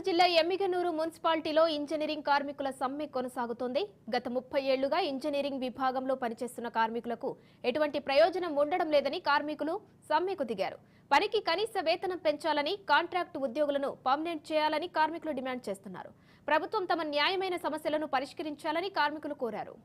జిల్లా ఎమ్మిగనూరు మున్సిపాలిటీలో ఇంజనీరింగ్ కార్మికుల సమ్మె కొనసాగుతోంది. గత 30 ఏళ్లుగా ఇంజనీరింగ్ విభాగంలో పనిచేస్తున్న కార్మికులకు ఎటువంటి ప్రయోజనం ఉండడం లేదని కార్మికులు సమ్మెకు దిగారు. పనికి కనీస వేతనం పెంచాలని, కాంట్రాక్టు ఉద్యోగులను పర్మనెంట్ చేయాలని కార్మికులు డిమాండ్ చేస్తున్నారు. ప్రభుత్వం తమ న్యాయమైన సమస్యలను పరిష్కరించాలని కార్మికులు కోరారు.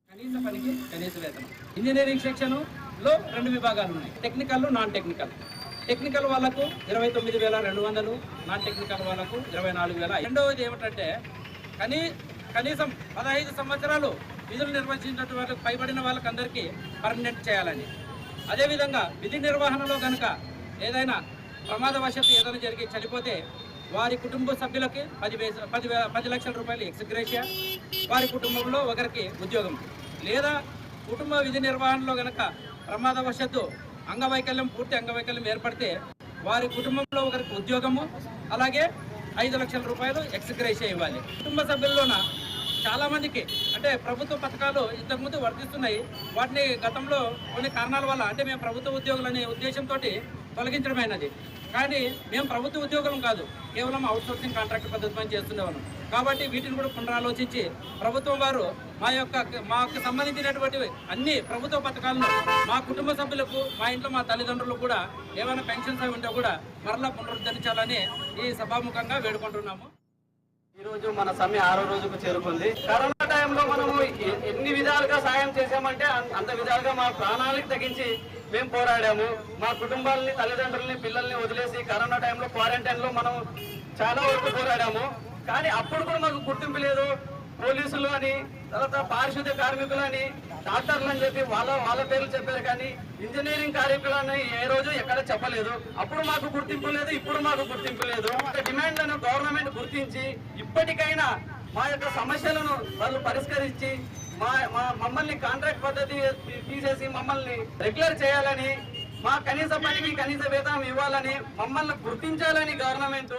కనీస పనికి కనీస వేతనం. ఇంజనీరింగ్ సెక్షన్ లో 2 విభాగాలు ఉన్నాయి, టెక్నికల్, నాన్ టెక్నికల్. టెక్నికల్ వాళ్ళకు 29,200, నాన్ టెక్నికల్ వాళ్ళకు 24,000. రెండవది ఏమిటంటే కనీసం 15 సంవత్సరాలు విధులు నిర్వహించినటువంటి వాళ్ళకి పైబడిన వాళ్ళకందరికీ పర్మనెంట్ చేయాలని. అదేవిధంగా విధి నిర్వహణలో కనుక ఏదైనా ప్రమాదవశాత్తు ఏదైనా జరిగి చనిపోతే వారి కుటుంబ సభ్యులకి 10 లక్షల రూపాయలు ఎక్స్గ్రేషియా, వారి కుటుంబంలో ఒకరికి ఉద్యోగం. లేదా కుటుంబ విధి నిర్వహణలో కనుక ప్రమాదవశాత్తు పూర్తి అంగవైకల్యం ఏర్పడితే వారి కుటుంబంలో ఒకరికి ఉద్యోగము, అలాగే 5 లక్షల రూపాయలు ఎక్స్గ్రేషియా ఇవ్వాలి. కుటుంబ సభ్యుల్లోన చాలామందికి అంటే ప్రభుత్వ పథకాలు ఇంతకుముందు వర్తిస్తున్నాయి, వాటిని గతంలో కొన్ని కారణాల వల్ల అంటే మేము ప్రభుత్వ ఉద్యోగులు అనే ఉద్దేశంతో తొలగించడమైనది. కానీ మేము ప్రభుత్వ ఉద్యోగులం కాదు, కేవలం అవుట్సోర్సింగ్ కాంట్రాక్ట్ పద్ధతి పని చేస్తుండేవాళ్ళం. కాబట్టి వీటిని కూడా పునరాలోచించి ప్రభుత్వం వారు మాకు సంబంధించినటువంటి అన్ని ప్రభుత్వ పథకాలను మా కుటుంబ సభ్యులకు, మా ఇంట్లో మా తల్లిదండ్రులకు కూడా ఏమైనా పెన్షన్స్ అవి ఉంటే కూడా మరలా పునరుద్ధరించాలని ఈ సభాముఖంగా వేడుకుంటున్నాము. ఈరోజు మన సమ్మె 6వ రోజుకు చేరుకుంది. కరోనా టైంలో మనము ఎన్ని విధాలుగా సాయం చేశామంటే అంత విధాలుగా మా ప్రాణాలకు తగ్గించి మేము పోరాడాము. మా కుటుంబాలని, తల్లిదండ్రులని, పిల్లల్ని వదిలేసి కరోనా టైంలో క్వారంటైన్ లో మనం చాలా వరకు పోరాడాము. కానీ అప్పుడు కూడా మాకు గుర్తింపు లేదు. పోలీసులు అని, తర్వాత పారిశుద్ధ్య కార్మికులు అని, డాక్టర్లు అని చెప్పి వాళ్ళ పేర్లు చెప్పారు. కానీ ఇంజనీరింగ్ కార్మికులని ఏ రోజు ఎక్కడ చెప్పలేదు. అప్పుడు మాకు గుర్తింపు లేదు, ఇప్పుడు మాకు గుర్తింపు లేదు. డిమాండ్లను గవర్నమెంట్ గుర్తించి ఇప్పటికైనా మా యొక్క సమస్యలను వాళ్ళు పరిష్కరించి మమ్మల్ని కాంట్రాక్ట్ పద్ధతి తీసేసి మమ్మల్ని రెగ్యులర్ చేయాలని, మా కనీస పనికి కనీస వేతనం ఇవ్వాలని, మమ్మల్ని గుర్తించాలని గవర్నమెంట్